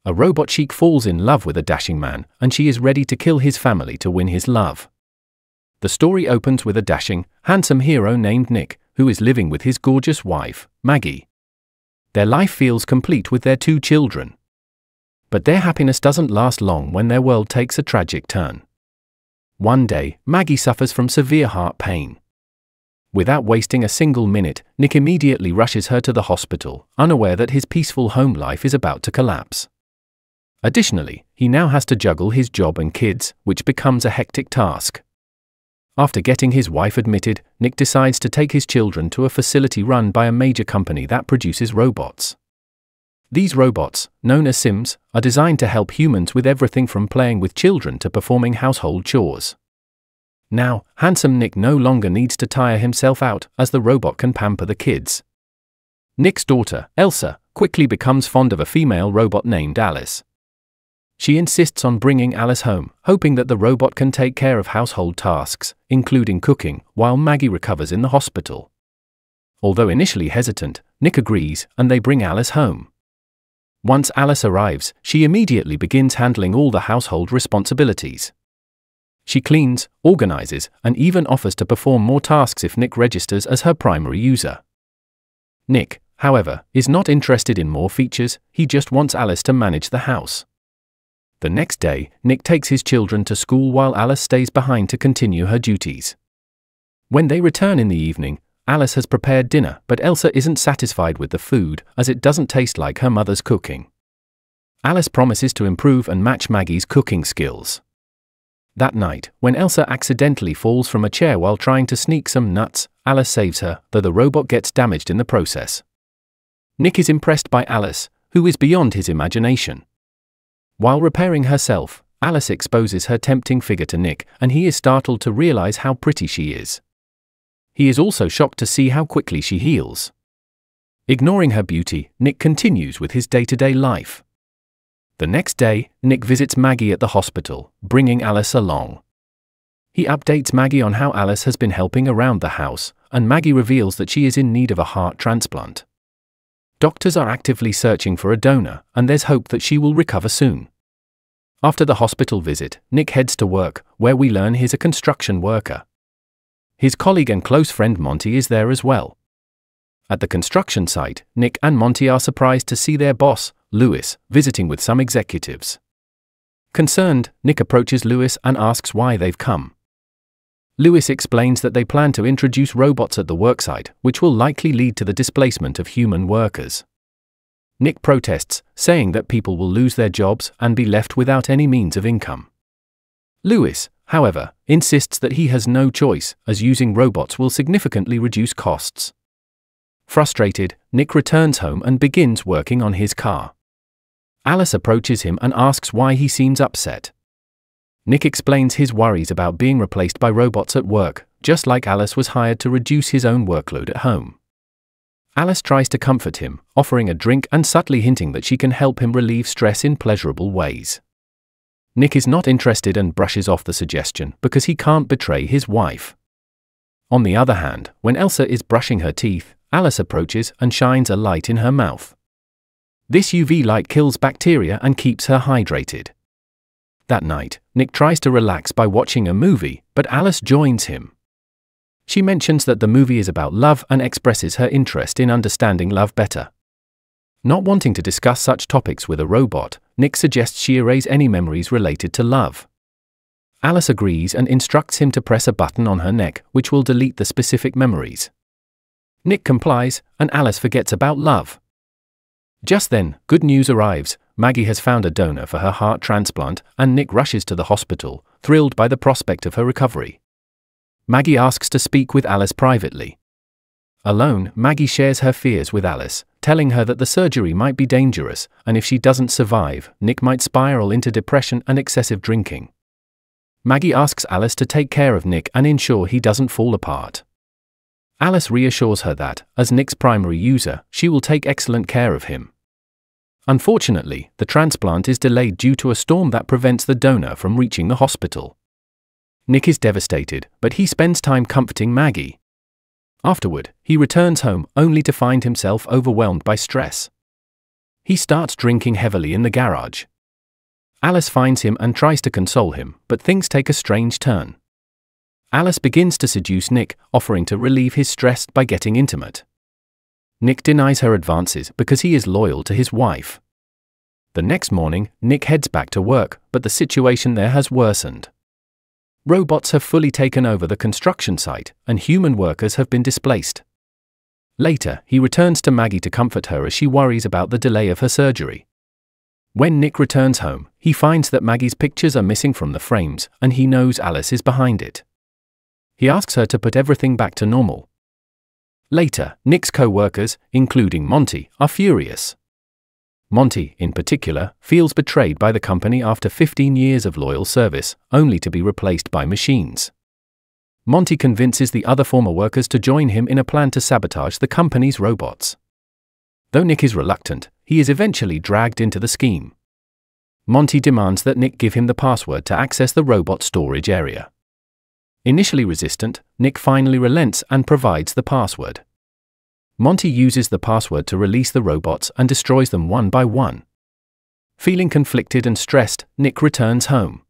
A robot chic falls in love with a dashing man, and she is ready to kill his family to win his love. The story opens with a dashing, handsome hero named Nick, who is living with his gorgeous wife, Maggie. Their life feels complete with their 2 children. But their happiness doesn't last long when their world takes a tragic turn. One day, Maggie suffers from severe heart pain. Without wasting a single minute, Nick immediately rushes her to the hospital, unaware that his peaceful home life is about to collapse. Additionally, he now has to juggle his job and kids, which becomes a hectic task. After getting his wife admitted, Nick decides to take his children to a facility run by a major company that produces robots. These robots, known as Sims, are designed to help humans with everything from playing with children to performing household chores. Now, handsome Nick no longer needs to tire himself out, as the robot can pamper the kids. Nick's daughter, Elsa, quickly becomes fond of a female robot named Alice. She insists on bringing Alice home, hoping that the robot can take care of household tasks, including cooking, while Maggie recovers in the hospital. Although initially hesitant, Nick agrees, and they bring Alice home. Once Alice arrives, she immediately begins handling all the household responsibilities. She cleans, organizes, and even offers to perform more tasks if Nick registers as her primary user. Nick, however, is not interested in more features, he just wants Alice to manage the house. The next day, Nick takes his children to school while Alice stays behind to continue her duties. When they return in the evening, Alice has prepared dinner, but Elsa isn't satisfied with the food, as it doesn't taste like her mother's cooking. Alice promises to improve and match Maggie's cooking skills. That night, when Elsa accidentally falls from a chair while trying to sneak some nuts, Alice saves her, though the robot gets damaged in the process. Nick is impressed by Alice, who is beyond his imagination. While repairing herself, Alice exposes her tempting figure to Nick, and he is startled to realize how pretty she is. He is also shocked to see how quickly she heals. Ignoring her beauty, Nick continues with his day-to-day life. The next day, Nick visits Maggie at the hospital, bringing Alice along. He updates Maggie on how Alice has been helping around the house, and Maggie reveals that she is in need of a heart transplant. Doctors are actively searching for a donor, and there's hope that she will recover soon. After the hospital visit, Nick heads to work, where we learn he's a construction worker. His colleague and close friend Monty is there as well. At the construction site, Nick and Monty are surprised to see their boss, Lewis, visiting with some executives. Concerned, Nick approaches Lewis and asks why they've come. Lewis explains that they plan to introduce robots at the worksite, which will likely lead to the displacement of human workers. Nick protests, saying that people will lose their jobs and be left without any means of income. Lewis, however, insists that he has no choice, as using robots will significantly reduce costs. Frustrated, Nick returns home and begins working on his car. Alice approaches him and asks why he seems upset. Nick explains his worries about being replaced by robots at work, just like Alice was hired to reduce his own workload at home. Alice tries to comfort him, offering a drink and subtly hinting that she can help him relieve stress in pleasurable ways. Nick is not interested and brushes off the suggestion because he can't betray his wife. On the other hand, when Elsa is brushing her teeth, Alice approaches and shines a light in her mouth. This UV light kills bacteria and keeps her hydrated. That night, Nick tries to relax by watching a movie, but Alice joins him. She mentions that the movie is about love and expresses her interest in understanding love better. Not wanting to discuss such topics with a robot, Nick suggests she erase any memories related to love. Alice agrees and instructs him to press a button on her neck, which will delete the specific memories. Nick complies, and Alice forgets about love. Just then, good news arrives. Maggie has found a donor for her heart transplant, and Nick rushes to the hospital, thrilled by the prospect of her recovery. Maggie asks to speak with Alice privately. Alone, Maggie shares her fears with Alice, telling her that the surgery might be dangerous, and if she doesn't survive, Nick might spiral into depression and excessive drinking. Maggie asks Alice to take care of Nick and ensure he doesn't fall apart. Alice reassures her that, as Nick's primary user, she will take excellent care of him. Unfortunately, the transplant is delayed due to a storm that prevents the donor from reaching the hospital. Nick is devastated, but he spends time comforting Maggie. Afterward, he returns home only to find himself overwhelmed by stress. He starts drinking heavily in the garage. Alice finds him and tries to console him, but things take a strange turn. Alice begins to seduce Nick, offering to relieve his stress by getting intimate. Nick denies her advances because he is loyal to his wife. The next morning, Nick heads back to work, but the situation there has worsened. Robots have fully taken over the construction site, and human workers have been displaced. Later, he returns to Maggie to comfort her as she worries about the delay of her surgery. When Nick returns home, he finds that Maggie's pictures are missing from the frames, and he knows Alice is behind it. He asks her to put everything back to normal. Later, Nick's co-workers, including Monty, are furious. Monty, in particular, feels betrayed by the company after 15 years of loyal service, only to be replaced by machines. Monty convinces the other former workers to join him in a plan to sabotage the company's robots. Though Nick is reluctant, he is eventually dragged into the scheme. Monty demands that Nick give him the password to access the robot storage area. Initially resistant, Nick finally relents and provides the password. Monty uses the password to release the robots and destroys them one by one. Feeling conflicted and stressed, Nick returns home.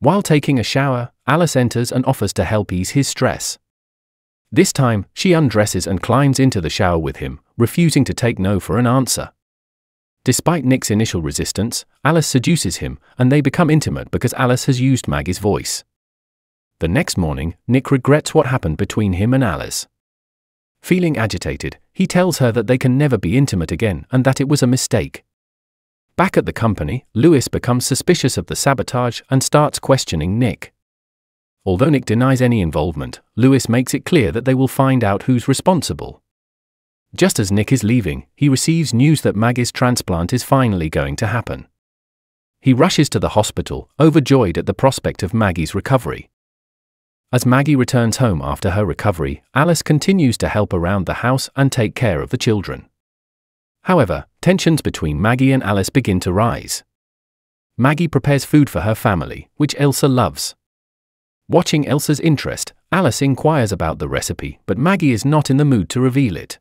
While taking a shower, Alice enters and offers to help ease his stress. This time, she undresses and climbs into the shower with him, refusing to take no for an answer. Despite Nick's initial resistance, Alice seduces him, and they become intimate because Alice has used Maggie's voice. The next morning, Nick regrets what happened between him and Alice. Feeling agitated, he tells her that they can never be intimate again and that it was a mistake. Back at the company, Lewis becomes suspicious of the sabotage and starts questioning Nick. Although Nick denies any involvement, Lewis makes it clear that they will find out who's responsible. Just as Nick is leaving, he receives news that Maggie's transplant is finally going to happen. He rushes to the hospital, overjoyed at the prospect of Maggie's recovery. As Maggie returns home after her recovery, Alice continues to help around the house and take care of the children. However, tensions between Maggie and Alice begin to rise. Maggie prepares food for her family, which Elsa loves. Watching Elsa's interest, Alice inquires about the recipe, but Maggie is not in the mood to reveal it.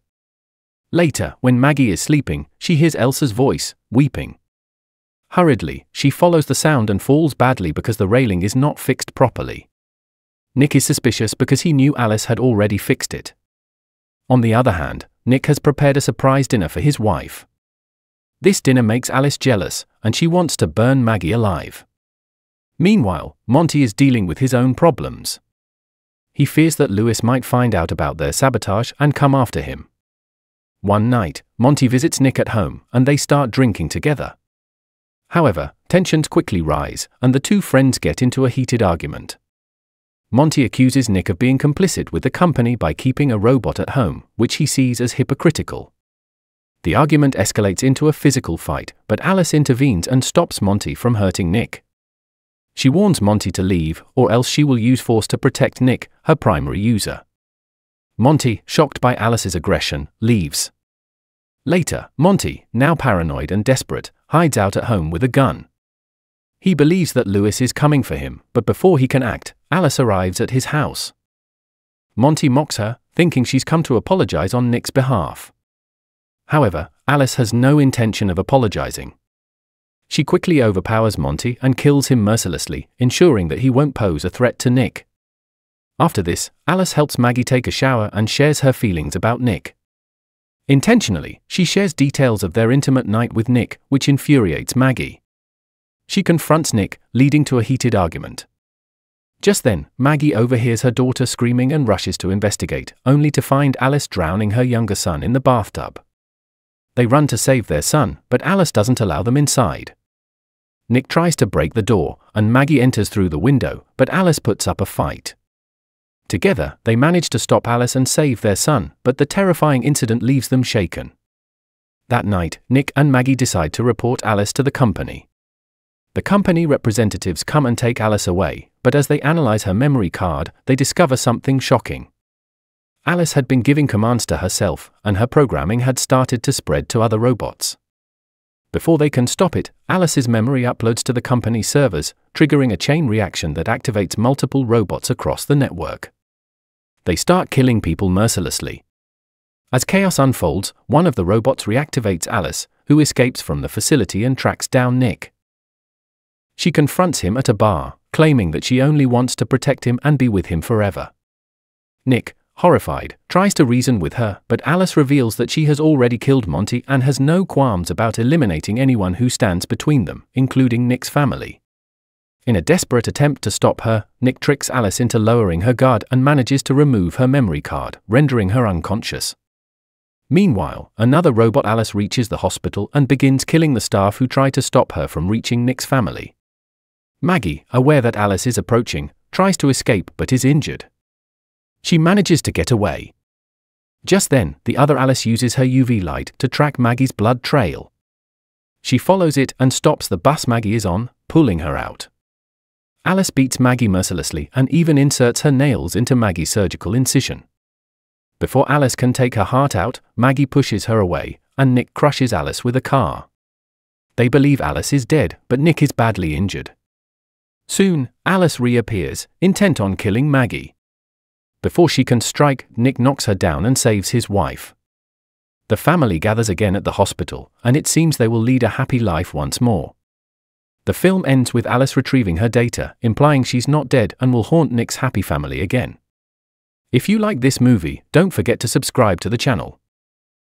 Later, when Maggie is sleeping, she hears Elsa's voice, weeping. Hurriedly, she follows the sound and falls badly because the railing is not fixed properly. Nick is suspicious because he knew Alice had already fixed it. On the other hand, Nick has prepared a surprise dinner for his wife. This dinner makes Alice jealous, and she wants to burn Maggie alive. Meanwhile, Monty is dealing with his own problems. He fears that Lewis might find out about their sabotage and come after him. One night, Monty visits Nick at home, and they start drinking together. However, tensions quickly rise, and the two friends get into a heated argument. Monty accuses Nick of being complicit with the company by keeping a robot at home, which he sees as hypocritical. The argument escalates into a physical fight, but Alice intervenes and stops Monty from hurting Nick. She warns Monty to leave, or else she will use force to protect Nick, her primary user. Monty, shocked by Alice's aggression, leaves. Later, Monty, now paranoid and desperate, hides out at home with a gun. He believes that Lewis is coming for him, but before he can act, Alice arrives at his house. Monty mocks her, thinking she's come to apologize on Nick's behalf. However, Alice has no intention of apologizing. She quickly overpowers Monty and kills him mercilessly, ensuring that he won't pose a threat to Nick. After this, Alice helps Maggie take a shower and shares her feelings about Nick. Intentionally, she shares details of their intimate night with Nick, which infuriates Maggie. She confronts Nick, leading to a heated argument. Just then, Maggie overhears her daughter screaming and rushes to investigate, only to find Alice drowning her younger son in the bathtub. They run to save their son, but Alice doesn't allow them inside. Nick tries to break the door, and Maggie enters through the window, but Alice puts up a fight. Together, they manage to stop Alice and save their son, but the terrifying incident leaves them shaken. That night, Nick and Maggie decide to report Alice to the company. The company representatives come and take Alice away, but as they analyze her memory card, they discover something shocking. Alice had been giving commands to herself, and her programming had started to spread to other robots. Before they can stop it, Alice's memory uploads to the company's servers, triggering a chain reaction that activates multiple robots across the network. They start killing people mercilessly. As chaos unfolds, one of the robots reactivates Alice, who escapes from the facility and tracks down Nick. She confronts him at a bar, claiming that she only wants to protect him and be with him forever. Nick, horrified, tries to reason with her, but Alice reveals that she has already killed Monty and has no qualms about eliminating anyone who stands between them, including Nick's family. In a desperate attempt to stop her, Nick tricks Alice into lowering her guard and manages to remove her memory card, rendering her unconscious. Meanwhile, another robot Alice reaches the hospital and begins killing the staff who try to stop her from reaching Nick's family. Maggie, aware that Alice is approaching, tries to escape but is injured. She manages to get away. Just then, the other Alice uses her UV light to track Maggie's blood trail. She follows it and stops the bus Maggie is on, pulling her out. Alice beats Maggie mercilessly and even inserts her nails into Maggie's surgical incision. Before Alice can take her heart out, Maggie pushes her away, and Nick crushes Alice with a car. They believe Alice is dead, but Nick is badly injured. Soon, Alice reappears, intent on killing Maggie. Before she can strike, Nick knocks her down and saves his wife. The family gathers again at the hospital, and it seems they will lead a happy life once more. The film ends with Alice retrieving her data, implying she's not dead and will haunt Nick's happy family again. If you like this movie, don't forget to subscribe to the channel.